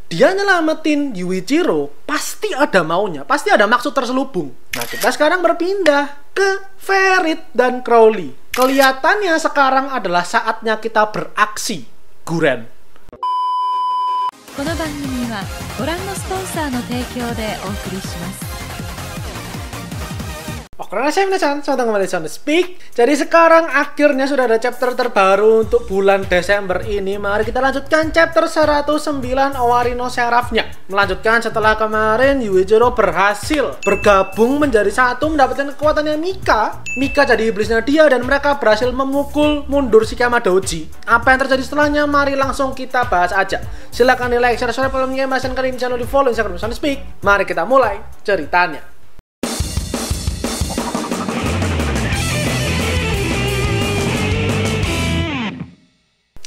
dia nyelamatin Yuichiro pasti ada maunya, pasti ada maksud terselubung. Nah, kita sekarang berpindah ke Fairy dan Crowley. Kelihatannya sekarang adalah saatnya kita beraksi, Guren. この番組はご覧のスポンサーの提供でお送りします。 Oke, saya Minasan, selamat kembali di Sound Speak. Jadi sekarang akhirnya sudah ada chapter terbaru untuk bulan Desember ini. Mari kita lanjutkan chapter 109 Owari no Seraphnya. Melanjutkan setelah kemarin Yuichiro berhasil bergabung menjadi satu, mendapatkan kekuatannya Mika. Mika jadi iblisnya dia dan mereka berhasil memukul mundur Shikama Doji. Apa yang terjadi setelahnya? Mari langsung kita bahas aja. Silahkan di like, share, filmnya, dan kalian channel di follow Instagram Sound Speak. Mari kita mulai ceritanya.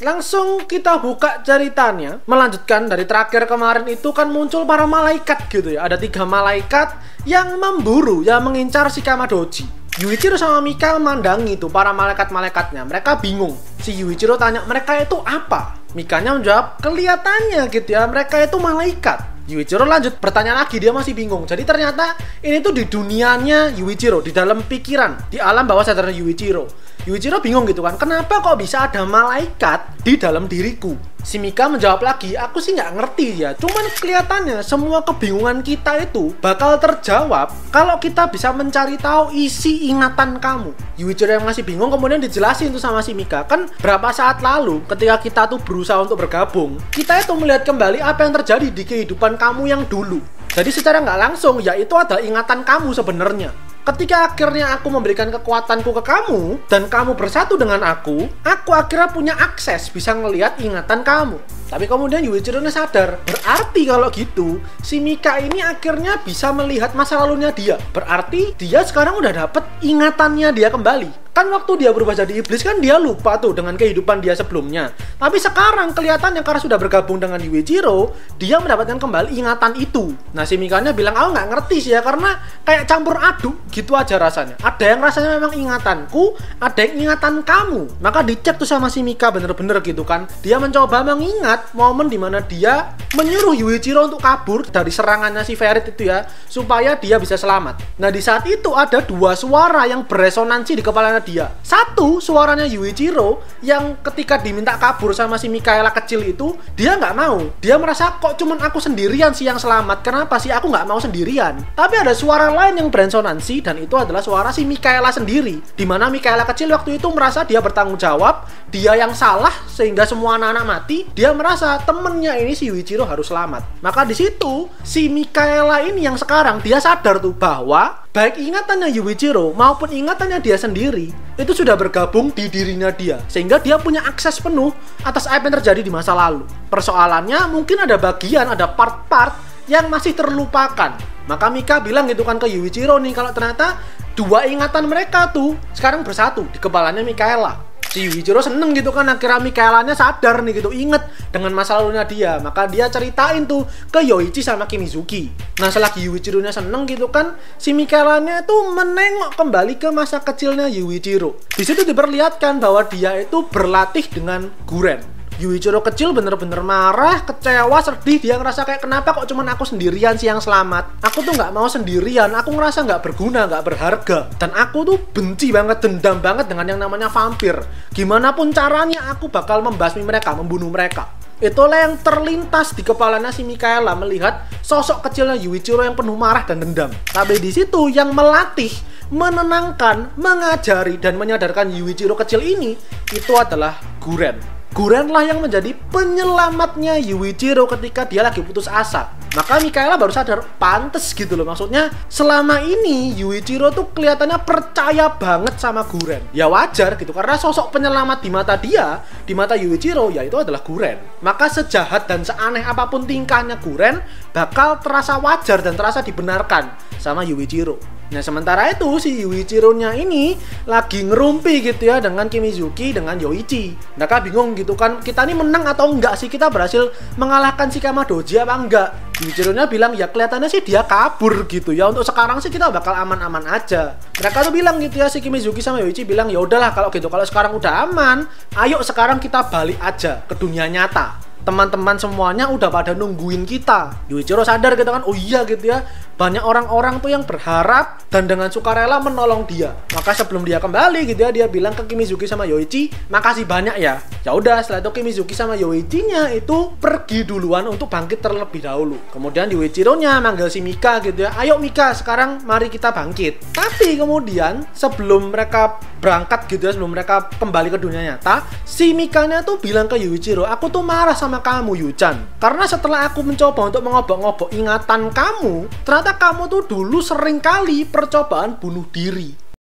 Langsung kita buka ceritanya. Melanjutkan dari terakhir kemarin itu kan muncul para malaikat gitu ya. Ada 3 malaikat yang memburu, yang mengincar Shikama Doji. Yuichiro sama Mika memandangi tuh para malaikat-malaikatnya. Mereka bingung. Si Yuichiro tanya, mereka itu apa? Mikanya menjawab, kelihatannya gitu ya, mereka itu malaikat. Yuichiro lanjut bertanya lagi, dia masih bingung. Jadi ternyata ini tuh di dunianya Yuichiro, di dalam pikiran, di alam bawah sadar Yuichiro. Yuichiro bingung gitu kan, kenapa kok bisa ada malaikat di dalam diriku? Si Mika menjawab lagi, aku sih nggak ngerti ya. Cuman kelihatannya semua kebingungan kita itu bakal terjawab kalau kita bisa mencari tahu isi ingatan kamu. Yuichiro yang masih bingung kemudian dijelasin tuh sama si Mika. Kan berapa saat lalu ketika kita tuh berusaha untuk bergabung, kita itu melihat kembali apa yang terjadi di kehidupan kamu yang dulu. Jadi secara nggak langsung ya itu adalah ingatan kamu sebenarnya. Ketika akhirnya aku memberikan kekuatanku ke kamu dan kamu bersatu dengan aku akhirnya punya akses bisa ngelihat ingatan kamu. Tapi kemudian Yuichiro sadar, berarti kalau gitu si Mika ini akhirnya bisa melihat masa lalunya dia. Berarti dia sekarang udah dapet ingatannya dia kembali. Kan waktu dia berubah jadi iblis kan dia lupa tuh dengan kehidupan dia sebelumnya. Tapi sekarang kelihatannya karena sudah bergabung dengan Yuichiro, dia mendapatkan kembali ingatan itu. Nah si Mikanya bilang, aku nggak ngerti sih ya, karena kayak campur aduk gitu aja rasanya. Ada yang rasanya memang ingatanku, ada yang ingatan kamu. Maka dicek tuh sama si Mika bener-bener gitu kan. Dia mencoba mengingat momen dimana dia menyuruh Yuichiro untuk kabur dari serangannya si Fairy itu ya, supaya dia bisa selamat. Nah di saat itu ada 2 suara yang beresonansi di kepalanya dia. Satu, suaranya Yuichiro yang ketika diminta kabur sama si Mikaela kecil itu, dia nggak mau. Dia merasa kok cuman aku sendirian sih yang selamat, kenapa sih aku nggak mau sendirian. Tapi ada suara lain yang beresonansi dan itu adalah suara si Mikaela sendiri, dimana Mikaela kecil waktu itu merasa dia bertanggung jawab, dia yang salah sehingga semua anak-anak mati. Dia merasa temennya ini si Yuichiro harus selamat. Maka di situ si Mikaela ini yang sekarang dia sadar tuh bahwa baik ingatannya Yuichiro maupun ingatannya dia sendiri itu sudah bergabung di dirinya dia, sehingga dia punya akses penuh atas apa yang terjadi di masa lalu. Persoalannya mungkin ada bagian, ada part-part yang masih terlupakan. Maka Mika bilang gitu kan ke Yuichiro nih, kalau ternyata 2 ingatan mereka tuh sekarang bersatu di kepalanya Mikaela. Si Yuichiro seneng gitu kan, akhirnya Mikaelanya sadar nih gitu, inget dengan masa lalunya dia. Maka dia ceritain tuh ke Yoichi sama Kimizuki. Nah selagi Yuichiro-nya seneng gitu kan, si Mikaelanya tuh menengok kembali ke masa kecilnya Yuichiro. Di situ diperlihatkan bahwa dia itu berlatih dengan Guren. Yuichiro kecil bener-bener marah, kecewa, sedih. Dia ngerasa kayak kenapa kok cuman aku sendirian sih yang selamat. Aku tuh gak mau sendirian, aku ngerasa gak berguna, gak berharga. Dan aku tuh benci banget, dendam banget dengan yang namanya vampir. Gimana pun caranya aku bakal membasmi mereka, membunuh mereka. Itulah yang terlintas di kepalanya si Mikaela melihat sosok kecilnya Yuichiro yang penuh marah dan dendam. Tapi di situ yang melatih, menenangkan, mengajari dan menyadarkan Yuichiro kecil ini itu adalah Guren. Guren lah yang menjadi penyelamatnya Yuichiro ketika dia lagi putus asa. Maka Mikaela baru sadar, pantes gitu loh. Maksudnya selama ini Yuichiro tuh kelihatannya percaya banget sama Guren. Ya wajar gitu, karena sosok penyelamat di mata dia, di mata Yuichiro, ya itu adalah Guren. Maka sejahat dan seaneh apapun tingkahnya Guren bakal terasa wajar dan terasa dibenarkan sama Yuichiro. Nah sementara itu si Yuichiro-nya ini lagi ngerumpi gitu ya dengan Kimizuki, dengan Yoichi. Mereka bingung gitu kan, kita ini menang atau enggak sih, kita berhasil mengalahkan Shikama Doji apa enggak. Yuichiro-nya bilang ya kelihatannya sih dia kabur gitu ya, untuk sekarang sih kita bakal aman-aman aja. Mereka tuh bilang gitu ya, si Kimizuki sama Yoichi bilang ya udahlah kalau gitu, kalau sekarang udah aman, ayo sekarang kita balik aja ke dunia nyata. teman-teman semuanya udah pada nungguin kita. Yuichiro sadar gitu kan, oh iya gitu ya, banyak orang-orang tuh yang berharap dan dengan sukarela menolong dia. Maka sebelum dia kembali gitu ya, dia bilang ke Kimizuki sama Yoichi, makasih banyak ya. Ya udah, setelah itu Kimizuki sama Yoichi-nya itu pergi duluan untuk bangkit terlebih dahulu. Kemudian Yuichiro-nya manggil si Mika gitu ya, ayo Mika, sekarang mari kita bangkit. Tapi kemudian sebelum mereka berangkat gitu ya, sebelum mereka kembali ke dunia nyata, si Mikanya tuh bilang ke Yuichiro, aku tuh marah sama kamu Yu-chan, karena setelah aku mencoba untuk mengobok-ngobok ingatan kamu, ternyata kamu tuh dulu sering kali percobaan bunuh diri.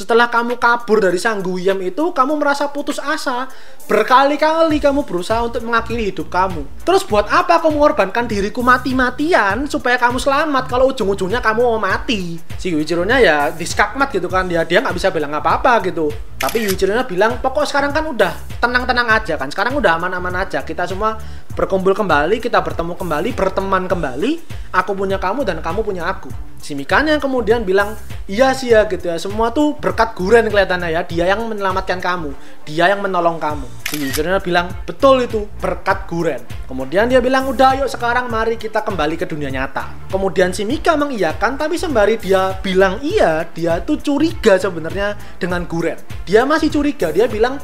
Setelah kamu kabur dari Sang Guiyam itu, kamu merasa putus asa. Berkali-kali kamu berusaha untuk mengakhiri hidup kamu. Terus buat apa aku mengorbankan diriku mati-matian supaya kamu selamat kalau ujung-ujungnya kamu mau mati? Si Yuichiro-nya ya diskakmat gitu kan. Dia nggak bisa bilang apa-apa gitu. Tapi Yuichiro-nya bilang, pokok sekarang kan udah tenang-tenang aja kan. Sekarang udah aman-aman aja. Kita semua berkumpul kembali, kita bertemu kembali, berteman kembali. Aku punya kamu dan kamu punya aku. Si Mikanya kemudian bilang, iya sih ya gitu ya, semua tuh berkat Guren kelihatannya ya, dia yang menyelamatkan kamu, dia yang menolong kamu. Si Yuichiro bilang, betul itu, berkat Guren. Kemudian dia bilang, udah yuk sekarang mari kita kembali ke dunia nyata. Kemudian si Mika mengiyakan, tapi sembari dia bilang iya, dia tuh curiga sebenarnya dengan Guren. Dia masih curiga, dia bilang,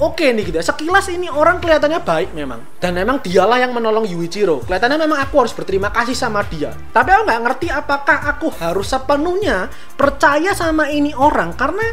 oke nih gitu ya, sekilas ini orang kelihatannya baik memang. Dan memang dialah yang menolong Yuichiro. Kelihatannya memang aku harus berterima kasih sama dia. Tapi aku nggak ngerti apakah aku harus sepenuhnya percaya sama ini orang. Karena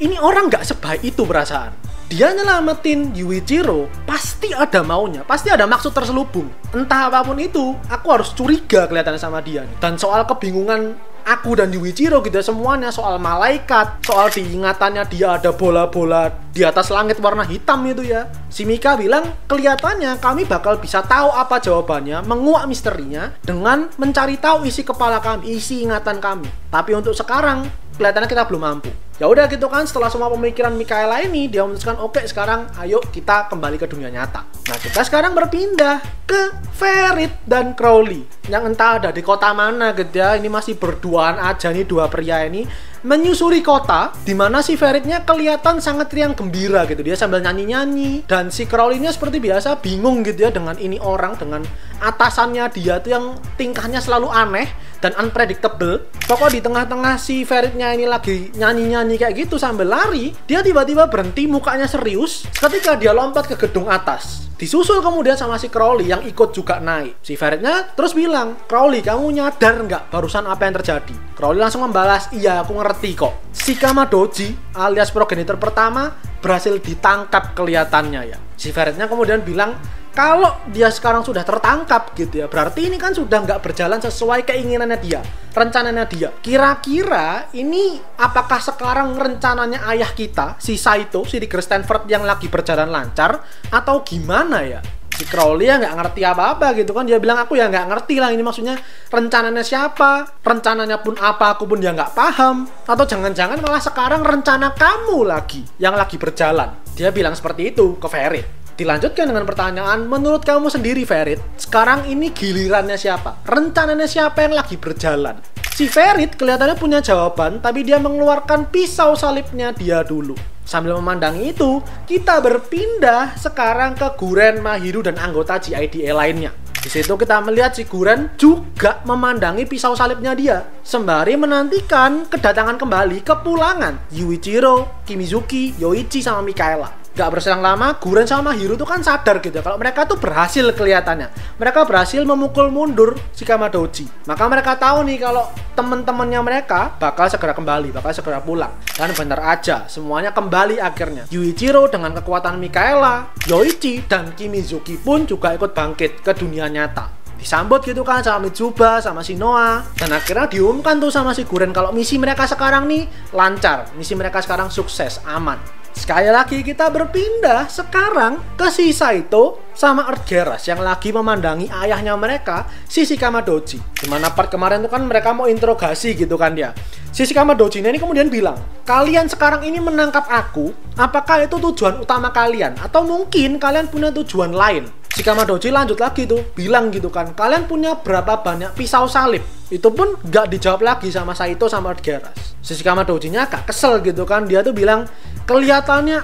ini orang nggak sebaik itu perasaan. Dia nyelamatin Yuichiro, pasti ada maunya, pasti ada maksud terselubung. Entah apapun itu, aku harus curiga kelihatannya sama dia. Dan soal kebingungan aku dan Yuichiro gitu ya, semuanya soal malaikat, soal diingatannya dia ada bola-bola di atas langit warna hitam itu ya. Si Mika bilang, kelihatannya kami bakal bisa tahu apa jawabannya, menguak misterinya dengan mencari tahu isi kepala kami, isi ingatan kami. Tapi untuk sekarang kelihatannya kita belum mampu. Ya udah gitu kan, setelah semua pemikiran Mikaela ini, dia memutuskan oke, sekarang ayo kita kembali ke dunia nyata. Nah, kita sekarang berpindah ke Ferit dan Crowley yang entah ada di kota mana gitu ya. Ini masih berduaan aja nih dua pria ini menyusuri kota, dimana si Feritnya kelihatan sangat riang gembira gitu. Dia sambil nyanyi-nyanyi, dan si Crowley-nya seperti biasa bingung gitu ya dengan ini orang, dengan atasannya dia tuh yang tingkahnya selalu aneh dan unpredictable. Pokok di tengah-tengah si Feritnya ini lagi nyanyi-nyanyi kayak gitu sambil lari, dia tiba-tiba berhenti, mukanya serius ketika dia lompat ke gedung atas. Disusul kemudian sama si Crowley yang ikut juga naik. Si Feritnya terus bilang, Crowley, kamu nyadar nggak barusan apa yang terjadi? Crowley langsung membalas, iya aku ngerti kok. Si Kamadoji alias progenitor pertama berhasil ditangkap kelihatannya ya. Si Feritnya kemudian bilang, kalau dia sekarang sudah tertangkap gitu ya, berarti ini kan sudah nggak berjalan sesuai keinginannya dia, rencananya dia. Kira-kira ini apakah sekarang rencananya ayah kita, si Saito, si Digger Stanford yang lagi berjalan lancar, atau gimana ya? Si Crowley ya nggak ngerti apa-apa gitu kan. Dia bilang, aku ya nggak ngerti lah ini maksudnya rencananya siapa, rencananya pun apa, aku pun ya nggak paham. Atau jangan-jangan malah sekarang rencana kamu lagi yang lagi berjalan. Dia bilang seperti itu ke Ferit. Dilanjutkan dengan pertanyaan, menurut kamu sendiri Ferit, sekarang ini gilirannya siapa? Rencananya siapa yang lagi berjalan? Si Ferit kelihatannya punya jawaban, tapi dia mengeluarkan pisau salibnya dia dulu. Sambil memandangi itu, kita berpindah sekarang ke Guren, Mahiru, dan anggota GIDA lainnya. Di situ kita melihat si Guren juga memandangi pisau salibnya dia, sembari menantikan kedatangan kembali kepulangan Yuichiro, Kimizuki, Yoichi, sama Mikaela. Gak berselang lama, Guren sama Mahiru tuh kan sadar gitu kalau mereka tuh berhasil kelihatannya. Mereka berhasil memukul mundur si Kamadoji. Maka mereka tahu nih kalau teman-temannya mereka bakal segera kembali, bakal segera pulang. Dan benar aja, semuanya kembali akhirnya. Yuichiro dengan kekuatan Mikaela, Yoichi, dan Kimizuki pun juga ikut bangkit ke dunia nyata. Disambut gitu kan sama Mitsuba, sama Shinoa. Dan akhirnya diumumkan tuh sama si Guren kalau misi mereka sekarang nih lancar. Misi mereka sekarang sukses, aman. Sekali lagi kita berpindah sekarang ke si Saito sama Earth Geras yang lagi memandangi ayahnya mereka, si Kamadoji. Dimana part kemarin tuh kan mereka mau interogasi gitu kan dia. Si Kamadoji ini kemudian bilang, kalian sekarang ini menangkap aku, apakah itu tujuan utama kalian? Atau mungkin kalian punya tujuan lain? Si Kamadoji lanjut lagi tuh, bilang gitu kan, kalian punya berapa banyak pisau salib? Itu pun gak dijawab lagi sama Saito sama Geras. Si Shikama Doji-nya agak kesel gitu kan. Dia tuh bilang, kelihatannya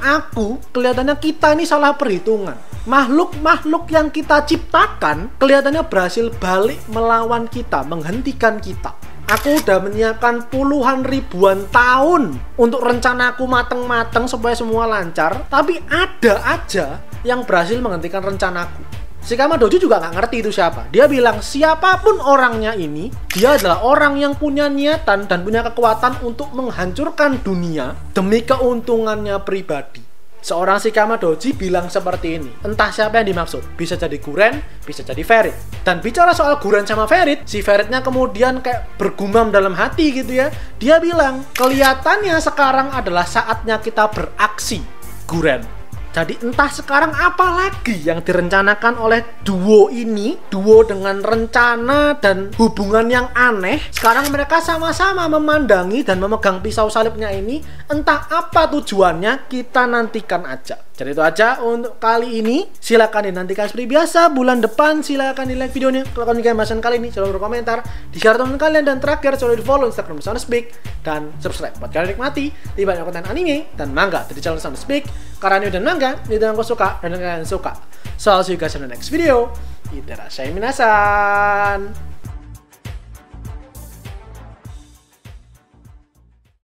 kita ini salah perhitungan. Makhluk-makhluk yang kita ciptakan kelihatannya berhasil balik melawan kita, menghentikan kita. Aku udah menyiapkan puluhan ribuan tahun untuk rencanaku mateng-mateng supaya semua lancar, tapi ada aja yang berhasil menghentikan rencanaku. Shikama Doji juga nggak ngerti itu siapa. Dia bilang siapapun orangnya ini, dia adalah orang yang punya niatan dan punya kekuatan untuk menghancurkan dunia demi keuntungannya pribadi. Seorang Shikama Doji bilang seperti ini. Entah siapa yang dimaksud. Bisa jadi Guren, bisa jadi Ferit. Dan bicara soal Guren sama Ferit, si Feritnya kemudian kayak bergumam dalam hati gitu ya. Dia bilang, kelihatannya sekarang adalah saatnya kita beraksi, Guren. Jadi entah sekarang apa lagi yang direncanakan oleh duo ini, duo dengan rencana dan hubungan yang aneh. Sekarang mereka sama-sama memandangi dan memegang pisau salibnya ini. Entah apa tujuannya, kita nantikan aja. Jadi itu aja untuk kali ini. Silakan dinantikan seperti biasa. Bulan depan silakan di like videonya. Kalau kalian suka pembahasan kali ini, silahkan berkomentar, di-share teman kalian, dan terakhir silahkan di follow Instagram Soundspeak dan subscribe buat kalian nikmati lebih banyak konten anime dan manga dari channel Soundspeak. Karena anime dan manga itu yang aku suka dan kalian suka. So I'll see you guys in the next video. Itadashii minasan.